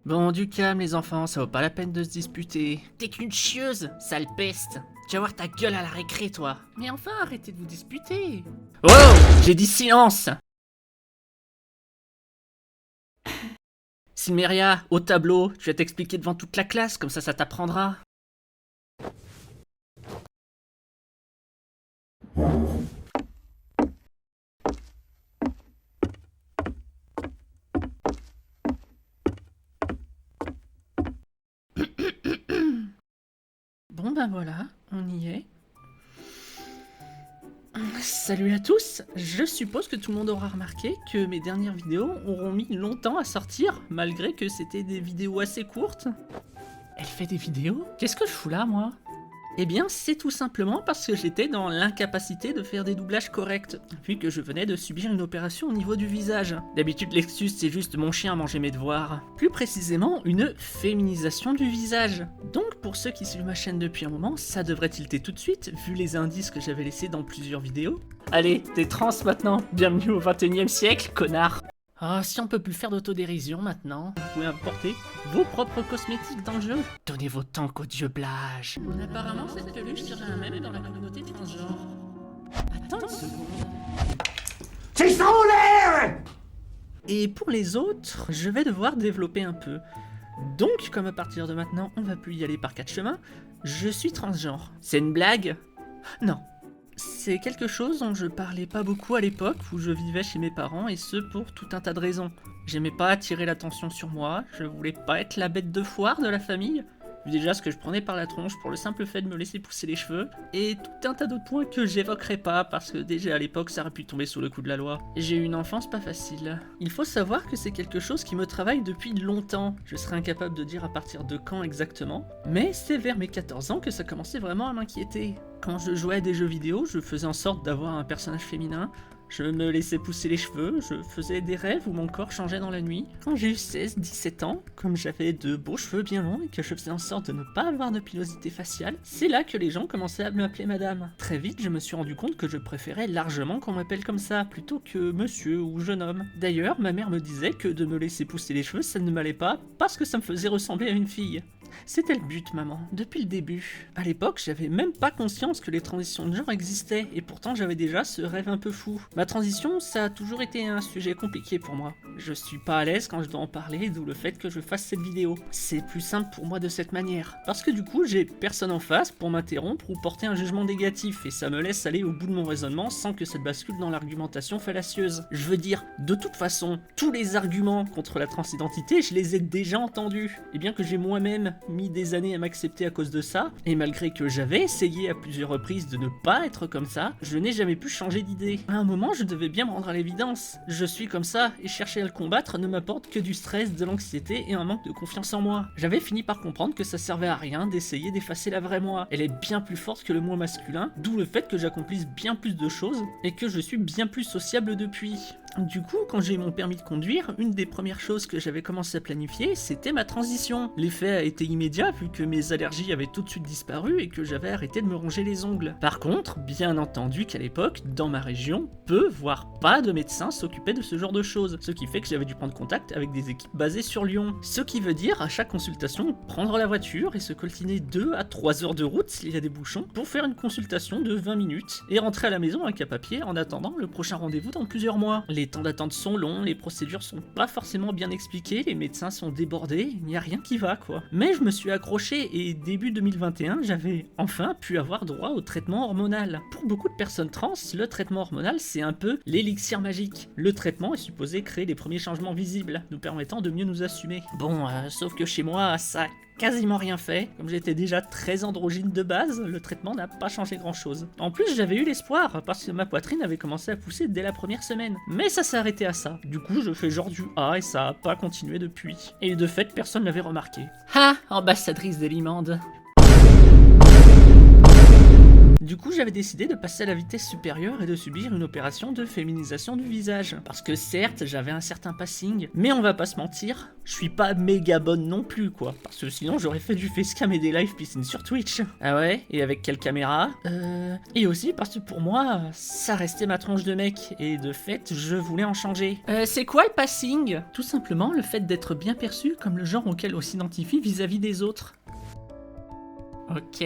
Bon, du calme les enfants, ça vaut pas la peine de se disputer. T'es qu'une chieuse, sale peste. Tu vas voir ta gueule à la récré, toi. Mais enfin, arrêtez de vous disputer. Oh, j'ai dit silence. Silmeria, au tableau, je vais t'expliquer devant toute la classe, comme ça t'apprendra. Bon ben voilà, on y est. Salut à tous, je suppose que tout le monde aura remarqué que mes dernières vidéos auront mis longtemps à sortir, malgré que c'était des vidéos assez courtes. Elle fait des vidéos? Qu'est-ce que je fous là, moi? Eh bien, c'est tout simplement parce que j'étais dans l'incapacité de faire des doublages corrects, vu que je venais de subir une opération au niveau du visage. D'habitude, l'excuse, c'est juste mon chien manger mes devoirs. Plus précisément, une féminisation du visage. Donc, pour ceux qui suivent ma chaîne depuis un moment, ça devrait tilter tout de suite, vu les indices que j'avais laissés dans plusieurs vidéos. Allez, t'es trans maintenant, bienvenue au 21e siècle, connard. Ah, si on peut plus faire d'autodérision maintenant, vous pouvez importer vos propres cosmétiques dans le jeu. Donnez vos tanks aux dieux blages. Apparemment, cette peluche tire un mème dans la communauté transgenre. Attends une seconde. C'est ça en l'air! Et pour les autres, je vais devoir développer un peu. Donc, comme à partir de maintenant, on va plus y aller par quatre chemins, je suis transgenre. C'est une blague? Non. C'est quelque chose dont je parlais pas beaucoup à l'époque où je vivais chez mes parents, et ce pour tout un tas de raisons. J'aimais pas attirer l'attention sur moi, je voulais pas être la bête de foire de la famille, vu déjà ce que je prenais par la tronche pour le simple fait de me laisser pousser les cheveux, et tout un tas d'autres points que j'évoquerai pas parce que déjà à l'époque ça aurait pu tomber sous le coup de la loi. J'ai eu une enfance pas facile. Il faut savoir que c'est quelque chose qui me travaille depuis longtemps. Je serais incapable de dire à partir de quand exactement, mais c'est vers mes 14 ans que ça commençait vraiment à m'inquiéter. Quand je jouais à des jeux vidéo, je faisais en sorte d'avoir un personnage féminin, je me laissais pousser les cheveux, je faisais des rêves où mon corps changeait dans la nuit. Quand j'ai eu 16-17 ans, comme j'avais de beaux cheveux bien longs et que je faisais en sorte de ne pas avoir de pilosité faciale, c'est là que les gens commençaient à m'appeler madame. Très vite, je me suis rendu compte que je préférais largement qu'on m'appelle comme ça, plutôt que monsieur ou jeune homme. D'ailleurs, ma mère me disait que de me laisser pousser les cheveux, ça ne m'allait pas, parce que ça me faisait ressembler à une fille. C'était le but, maman, depuis le début. À l'époque, j'avais même pas conscience que les transitions de genre existaient, et pourtant j'avais déjà ce rêve un peu fou. Ma transition, ça a toujours été un sujet compliqué pour moi. Je suis pas à l'aise quand je dois en parler, d'où le fait que je fasse cette vidéo. C'est plus simple pour moi de cette manière. Parce que du coup, j'ai personne en face pour m'interrompre ou porter un jugement négatif, et ça me laisse aller au bout de mon raisonnement sans que ça bascule dans l'argumentation fallacieuse. Je veux dire, de toute façon, tous les arguments contre la transidentité, je les ai déjà entendus. Et bien que j'ai moi-même mis des années à m'accepter à cause de ça, et malgré que j'avais essayé à plusieurs reprises de ne pas être comme ça, je n'ai jamais pu changer d'idée. À un moment, je devais bien me rendre à l'évidence. Je suis comme ça, et chercher à le combattre ne m'apporte que du stress, de l'anxiété et un manque de confiance en moi. J'avais fini par comprendre que ça servait à rien d'essayer d'effacer la vraie moi. Elle est bien plus forte que le moi masculin, d'où le fait que j'accomplisse bien plus de choses, et que je suis bien plus sociable depuis. Du coup, quand j'ai eu mon permis de conduire, une des premières choses que j'avais commencé à planifier, c'était ma transition. L'effet a été immédiat vu que mes allergies avaient tout de suite disparu et que j'avais arrêté de me ronger les ongles. Par contre, bien entendu qu'à l'époque, dans ma région, peu voire pas de médecins s'occupaient de ce genre de choses, ce qui fait que j'avais dû prendre contact avec des équipes basées sur Lyon. Ce qui veut dire, à chaque consultation, prendre la voiture et se coltiner 2 à 3 heures de route s'il y a des bouchons pour faire une consultation de 20 minutes et rentrer à la maison avec un papier en attendant le prochain rendez-vous dans plusieurs mois. Les temps d'attente sont longs, les procédures sont pas forcément bien expliquées, les médecins sont débordés, il n'y a rien qui va quoi. Mais je me suis accroché et début 2021, j'avais enfin pu avoir droit au traitement hormonal. Pour beaucoup de personnes trans, le traitement hormonal c'est un peu l'élixir magique. Le traitement est supposé créer les premiers changements visibles, nous permettant de mieux nous assumer. Bon, sauf que chez moi, ça quasiment rien fait. Comme j'étais déjà très androgyne de base, le traitement n'a pas changé grand chose. En plus, j'avais eu l'espoir, parce que ma poitrine avait commencé à pousser dès la première semaine. Mais ça s'est arrêté à ça. Du coup, je fais genre du A et ça a pas continué depuis. Et de fait, personne l'avait remarqué. Ah, ambassadrice des limandes. Du coup, j'avais décidé de passer à la vitesse supérieure et de subir une opération de féminisation du visage. Parce que certes, j'avais un certain passing, mais on va pas se mentir, je suis pas méga bonne non plus quoi. Parce que sinon j'aurais fait du facecam et des live piscine sur Twitch. Ah ouais? Et avec quelle caméra? Et aussi parce que pour moi, ça restait ma tronche de mec. Et de fait, je voulais en changer. C'est quoi le passing? Tout simplement le fait d'être bien perçu comme le genre auquel on s'identifie vis-à-vis des autres. Ok,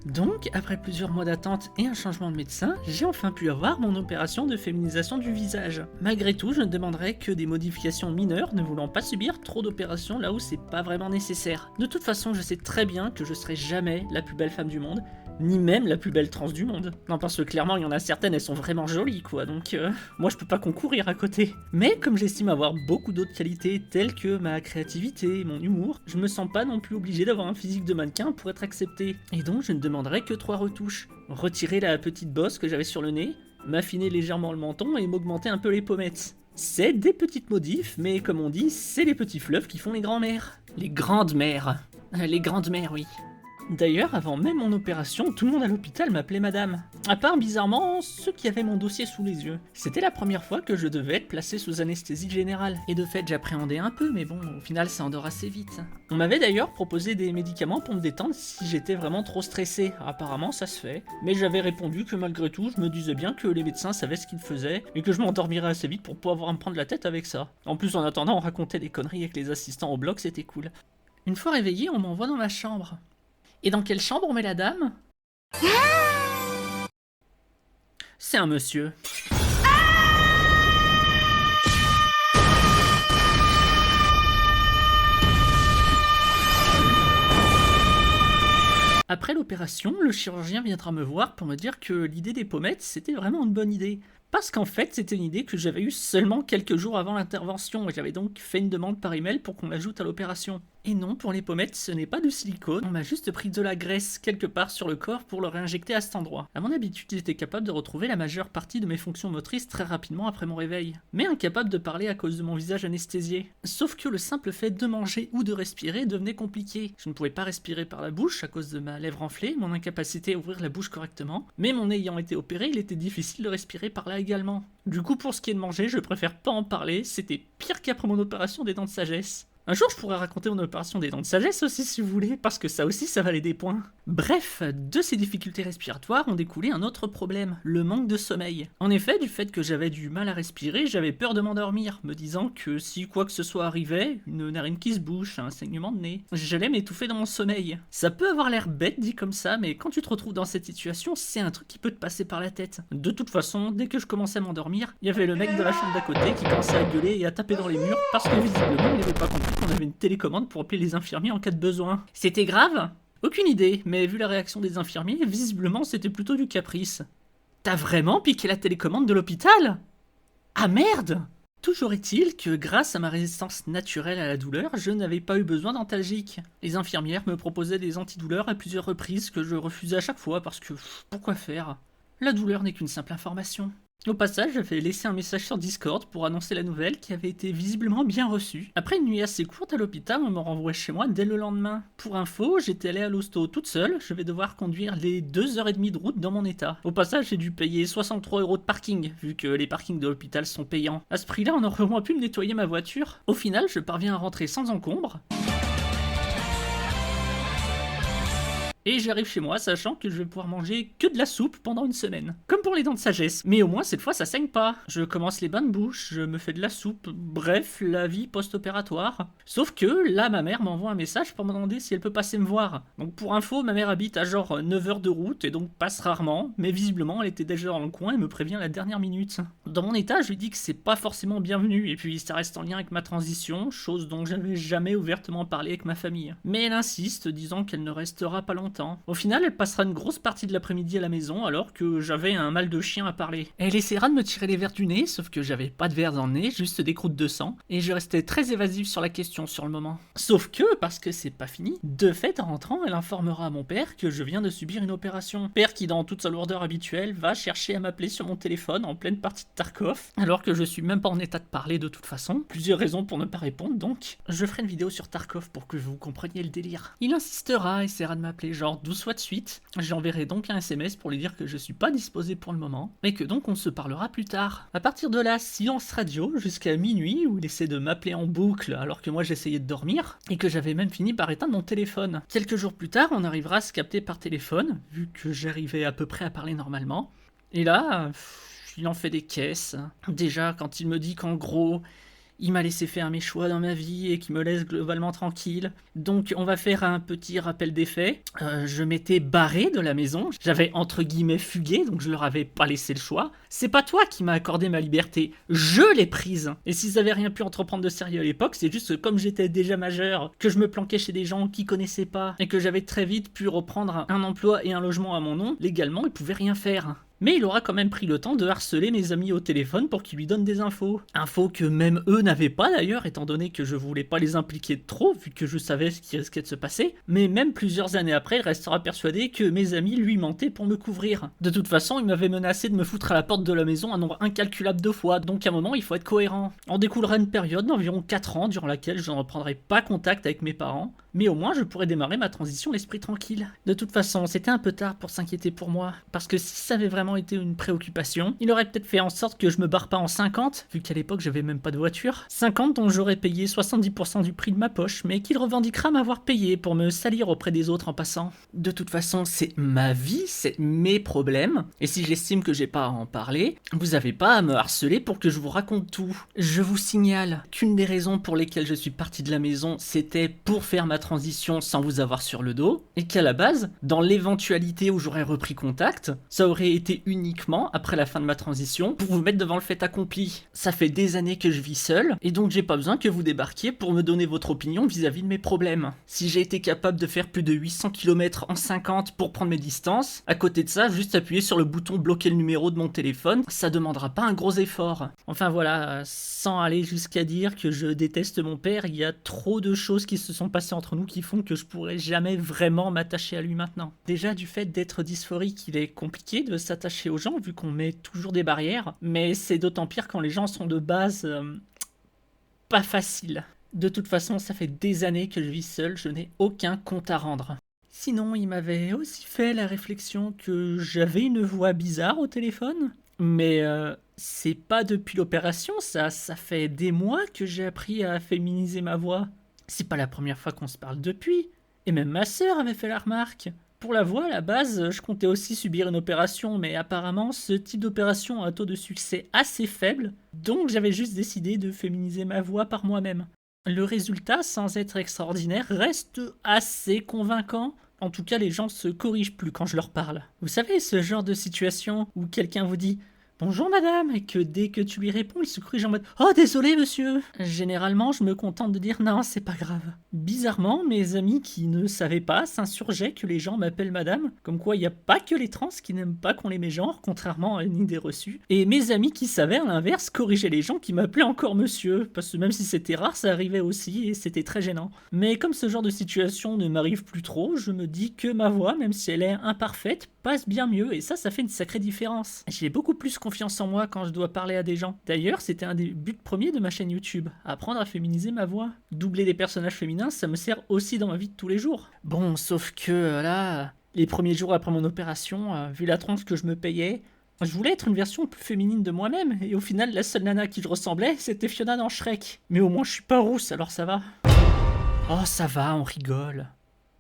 donc après plusieurs mois d'attente et un changement de médecin, j'ai enfin pu avoir mon opération de féminisation du visage. Malgré tout, je ne demanderai que des modifications mineures, ne voulant pas subir trop d'opérations là où c'est pas vraiment nécessaire. De toute façon, je sais très bien que je serai jamais la plus belle femme du monde, ni même la plus belle trans du monde. Non, parce que clairement, il y en a certaines, elles sont vraiment jolies, quoi, donc moi je peux pas concourir à côté. Mais comme j'estime avoir beaucoup d'autres qualités, telles que ma créativité et mon humour, je me sens pas non plus obligé d'avoir un physique de mannequin pour être accepté. Et donc je ne demanderai que 3 retouches. Retirer la petite bosse que j'avais sur le nez, m'affiner légèrement le menton et m'augmenter un peu les pommettes. C'est des petites modifs, mais comme on dit, c'est les petits fleuves qui font les grands-mères. Les grandes-mères. Les grandes-mères, oui. D'ailleurs, avant même mon opération, tout le monde à l'hôpital m'appelait madame. À part, bizarrement, ceux qui avaient mon dossier sous les yeux. C'était la première fois que je devais être placé sous anesthésie générale. Et de fait, j'appréhendais un peu, mais bon, au final, ça endort assez vite. On m'avait d'ailleurs proposé des médicaments pour me détendre si j'étais vraiment trop stressé. Apparemment, ça se fait. Mais j'avais répondu que malgré tout, je me disais bien que les médecins savaient ce qu'ils faisaient et que je m'endormirais assez vite pour pas avoir à me prendre la tête avec ça. En plus, en attendant, on racontait des conneries avec les assistants au bloc, c'était cool. Une fois réveillé, on m'envoie dans ma chambre. Et dans quelle chambre on met la dame? C'est un monsieur. Après l'opération, le chirurgien viendra me voir pour me dire que l'idée des pommettes, c'était vraiment une bonne idée. Parce qu'en fait, c'était une idée que j'avais eue seulement quelques jours avant l'intervention, et j'avais donc fait une demande par email pour qu'on m'ajoute à l'opération. Et non, pour les pommettes, ce n'est pas du silicone, on m'a juste pris de la graisse quelque part sur le corps pour le réinjecter à cet endroit. À mon habitude, j'étais capable de retrouver la majeure partie de mes fonctions motrices très rapidement après mon réveil, mais incapable de parler à cause de mon visage anesthésié. Sauf que le simple fait de manger ou de respirer devenait compliqué. Je ne pouvais pas respirer par la bouche à cause de ma lèvre enflée, mon incapacité à ouvrir la bouche correctement, mais mon ayant été opéré, il était difficile de respirer par là également. Du coup, pour ce qui est de manger, je préfère pas en parler, c'était pire qu'après mon opération des dents de sagesse. Un jour, je pourrais raconter mon opération des dents de sagesse aussi si vous voulez, parce que ça aussi, ça valait des points. Bref, de ces difficultés respiratoires ont découlé un autre problème, le manque de sommeil. En effet, du fait que j'avais du mal à respirer, j'avais peur de m'endormir, me disant que si quoi que ce soit arrivait, une narine qui se bouche, un saignement de nez, j'allais m'étouffer dans mon sommeil. Ça peut avoir l'air bête dit comme ça, mais quand tu te retrouves dans cette situation, c'est un truc qui peut te passer par la tête. De toute façon, dès que je commençais à m'endormir, il y avait le mec de la chambre d'à côté qui commençait à gueuler et à taper dans les murs, parce que visiblement, il n'avait pas compris qu'on avait une télécommande pour appeler les infirmiers en cas de besoin. C'était grave? Aucune idée, mais vu la réaction des infirmiers, visiblement c'était plutôt du caprice. T'as vraiment piqué la télécommande de l'hôpital? Ah merde! Toujours est-il que grâce à ma résistance naturelle à la douleur, je n'avais pas eu besoin d'antalgiques. Les infirmières me proposaient des antidouleurs à plusieurs reprises que je refusais à chaque fois parce que pourquoi faire? La douleur n'est qu'une simple information. Au passage, j'avais laissé un message sur Discord pour annoncer la nouvelle qui avait été visiblement bien reçue. Après une nuit assez courte à l'hôpital, on me renvoie chez moi dès le lendemain. Pour info, j'étais allée à l'hosto toute seule, je vais devoir conduire les 2h30 de route dans mon état. Au passage, j'ai dû payer 63 € de parking, vu que les parkings de l'hôpital sont payants. À ce prix-là, on aurait au moins pu me nettoyer ma voiture. Au final, je parviens à rentrer sans encombre. Et j'arrive chez moi sachant que je vais pouvoir manger que de la soupe pendant une semaine. Comme pour les dents de sagesse. Mais au moins cette fois ça saigne pas. Je commence les bains de bouche, je me fais de la soupe, bref, la vie post-opératoire. Sauf que là ma mère m'envoie un message pour me demander si elle peut passer me voir. Donc pour info, ma mère habite à genre 9 heures de route et donc passe rarement. Mais visiblement elle était déjà dans le coin et me prévient la dernière minute. Dans mon état, je lui dis que c'est pas forcément bienvenu. Et puis ça reste en lien avec ma transition, chose dont j'avais jamais ouvertement parlé avec ma famille. Mais elle insiste, disant qu'elle ne restera pas longtemps. Au final, elle passera une grosse partie de l'après-midi à la maison alors que j'avais un mal de chien à parler. Elle essaiera de me tirer les verres du nez, sauf que j'avais pas de verres dans le nez, juste des croûtes de sang, et je restais très évasif sur la question sur le moment. Sauf que, parce que c'est pas fini, de fait en rentrant, elle informera à mon père que je viens de subir une opération. Père qui, dans toute sa lourdeur habituelle, va chercher à m'appeler sur mon téléphone en pleine partie de Tarkov, alors que je suis même pas en état de parler de toute façon. Plusieurs raisons pour ne pas répondre donc. Je ferai une vidéo sur Tarkov pour que vous compreniez le délire. Il insistera, essaiera de m'appeler genre Alors 12 fois de suite, j'enverrai donc un SMS pour lui dire que je suis pas disposé pour le moment, et que donc on se parlera plus tard. À partir de là, silence radio jusqu'à minuit où il essaie de m'appeler en boucle alors que moi j'essayais de dormir, et que j'avais même fini par éteindre mon téléphone. Quelques jours plus tard, on arrivera à se capter par téléphone, vu que j'arrivais à peu près à parler normalement. Et là, il en fait des caisses. Déjà, quand il me dit qu'en gros, il m'a laissé faire mes choix dans ma vie et qu'il me laisse globalement tranquille. Donc on va faire un petit rappel des faits. Je m'étais barré de la maison. J'avais entre guillemets fugué, donc je leur avais pas laissé le choix. C'est pas toi qui m'as accordé ma liberté. Je l'ai prise. Et s'ils avaient rien pu entreprendre de sérieux à l'époque, c'est juste que comme j'étais déjà majeur, que je me planquais chez des gens qui connaissaient pas, et que j'avais très vite pu reprendre un emploi et un logement à mon nom, légalement ils pouvaient rien faire. Mais il aura quand même pris le temps de harceler mes amis au téléphone pour qu'ils lui donnent des infos. Infos que même eux n'avaient pas d'ailleurs, étant donné que je voulais pas les impliquer de trop, vu que je savais ce qui risquait de se passer. Mais même plusieurs années après, il restera persuadé que mes amis lui mentaient pour me couvrir. De toute façon, il m'avait menacé de me foutre à la porte de la maison un nombre incalculable de fois, donc à un moment il faut être cohérent. En découlera une période d'environ 4 ans durant laquelle je ne reprendrai pas contact avec mes parents, mais au moins je pourrais démarrer ma transition l'esprit tranquille. De toute façon, c'était un peu tard pour s'inquiéter pour moi, parce que si ça avait vraiment été une préoccupation, il aurait peut-être fait en sorte que je me barre pas en 50, vu qu'à l'époque j'avais même pas de voiture. 50 dont j'aurais payé 70% du prix de ma poche, mais qu'il revendiquera m'avoir payé pour me salir auprès des autres en passant. De toute façon, c'est ma vie, c'est mes problèmes, et si j'estime que j'ai pas à en parler, vous avez pas à me harceler pour que je vous raconte tout. Je vous signale qu'une des raisons pour lesquelles je suis parti de la maison, c'était pour faire ma transition sans vous avoir sur le dos, et qu'à la base, dans l'éventualité où j'aurais repris contact, ça aurait été uniquement après la fin de ma transition pour vous mettre devant le fait accompli. Ça fait des années que je vis seul, et donc j'ai pas besoin que vous débarquiez pour me donner votre opinion vis-à-vis de mes problèmes. Si j'ai été capable de faire plus de 800 km en 50 pour prendre mes distances, à côté de ça, juste appuyer sur le bouton bloquer le numéro de mon téléphone, ça demandera pas un gros effort. Enfin voilà, sans aller jusqu'à dire que je déteste mon père, il y a trop de choses qui se sont passées entre nous qui font que je pourrais jamais vraiment m'attacher à lui maintenant. Déjà du fait d'être dysphorique, il est compliqué de s'attacher aux gens vu qu'on met toujours des barrières, mais c'est d'autant pire quand les gens sont de base pas faciles. De toute façon, ça fait des années que je vis seul, je n'ai aucun compte à rendre. Sinon, il m'avait aussi fait la réflexion que j'avais une voix bizarre au téléphone, mais c'est pas depuis l'opération, ça fait des mois que j'ai appris à féminiser ma voix. C'est pas la première fois qu'on se parle depuis, et même ma sœur avait fait la remarque. Pour la voix, à la base, je comptais aussi subir une opération, mais apparemment, ce type d'opération a un taux de succès assez faible, donc j'avais juste décidé de féminiser ma voix par moi-même. Le résultat, sans être extraordinaire, reste assez convaincant. En tout cas, les gens se corrigent plus quand je leur parle. Vous savez, ce genre de situation où quelqu'un vous dit « Bonjour madame » et que dès que tu lui réponds, il se corrige en mode « Oh désolé monsieur ». Généralement, je me contente de dire « Non, c'est pas grave ». Bizarrement, mes amis qui ne savaient pas s'insurgeaient que les gens m'appellent madame, comme quoi il n'y a pas que les trans qui n'aiment pas qu'on les mégenre, contrairement à une idée reçue. Et mes amis qui savaient à l'inverse corrigeaient les gens qui m'appelaient encore monsieur, parce que même si c'était rare, ça arrivait aussi et c'était très gênant. Mais comme ce genre de situation ne m'arrive plus trop, je me dis que ma voix, même si elle est imparfaite, passe bien mieux et ça fait une sacrée différence. J'ai beaucoup plus confiance en moi quand je dois parler à des gens. D'ailleurs, c'était un des buts premiers de ma chaîne YouTube, apprendre à féminiser ma voix. Doubler des personnages féminins, ça me sert aussi dans ma vie de tous les jours. Bon, sauf que là, les premiers jours après mon opération, vu la tronche que je me payais, je voulais être une version plus féminine de moi-même, et au final, la seule nana qui je ressemblais, c'était Fiona dans Shrek. Mais au moins, je suis pas rousse, alors ça va. Oh, ça va, on rigole.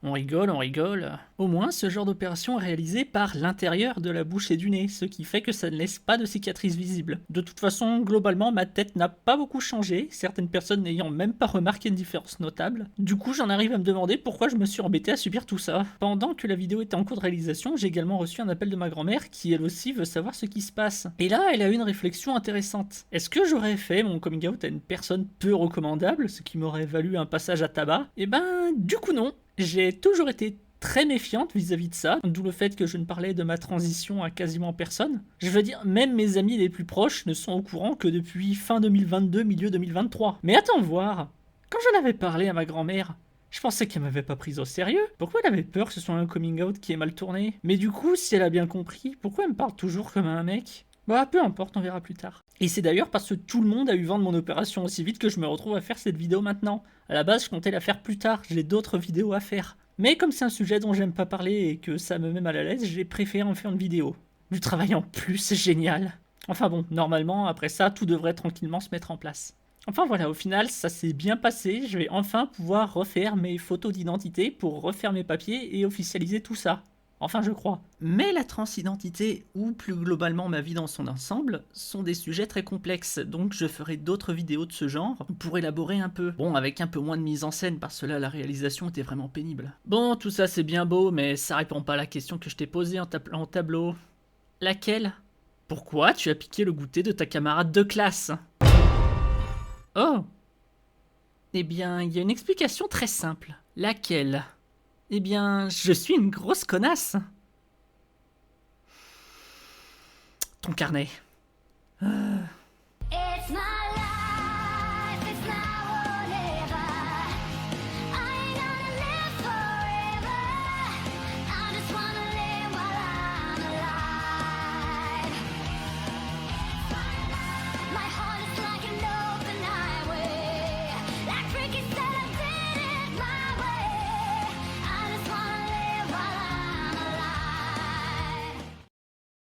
On rigole, on rigole. Au moins, ce genre d'opération est réalisé par l'intérieur de la bouche et du nez, ce qui fait que ça ne laisse pas de cicatrices visibles. De toute façon, globalement, ma tête n'a pas beaucoup changé, certaines personnes n'ayant même pas remarqué une différence notable. Du coup, j'en arrive à me demander pourquoi je me suis embêté à subir tout ça. Pendant que la vidéo était en cours de réalisation, j'ai également reçu un appel de ma grand-mère qui, elle aussi, veut savoir ce qui se passe. Et là, elle a eu une réflexion intéressante. Est-ce que j'aurais fait mon coming out à une personne peu recommandable, ce qui m'aurait valu un passage à tabac? Eh ben, du coup non. J'ai toujours été très méfiante vis-à-vis de ça, d'où le fait que je ne parlais de ma transition à quasiment personne. Je veux dire, même mes amis les plus proches ne sont au courant que depuis fin 2022, milieu 2023. Mais attends voir, quand j'en avais parlé à ma grand-mère, je pensais qu'elle m'avait pas prise au sérieux. Pourquoi elle avait peur que ce soit un coming out qui est mal tourné? Mais du coup, si elle a bien compris, pourquoi elle me parle toujours comme un mec? Bah peu importe, on verra plus tard. Et c'est d'ailleurs parce que tout le monde a eu vent de mon opération aussi vite que je me retrouve à faire cette vidéo maintenant. À la base, je comptais la faire plus tard, j'ai d'autres vidéos à faire. Mais comme c'est un sujet dont j'aime pas parler et que ça me met mal à l'aise, j'ai préféré en faire une vidéo. Du travail en plus, c'est génial. Enfin bon, normalement, après ça, tout devrait tranquillement se mettre en place. Enfin voilà, au final, ça s'est bien passé, je vais enfin pouvoir refaire mes photos d'identité pour refaire mes papiers et officialiser tout ça. Enfin, je crois. Mais la transidentité, ou plus globalement ma vie dans son ensemble, sont des sujets très complexes, donc je ferai d'autres vidéos de ce genre pour élaborer un peu. Bon, avec un peu moins de mise en scène, parce que là, la réalisation était vraiment pénible. Bon, tout ça c'est bien beau, mais ça répond pas à la question que je t'ai posée en t'appelant au tableau. Laquelle? Pourquoi tu as piqué le goûter de ta camarade de classe? Oh! Eh bien, il y a une explication très simple. Laquelle? Eh bien, je suis une grosse connasse. Ton carnet. It's my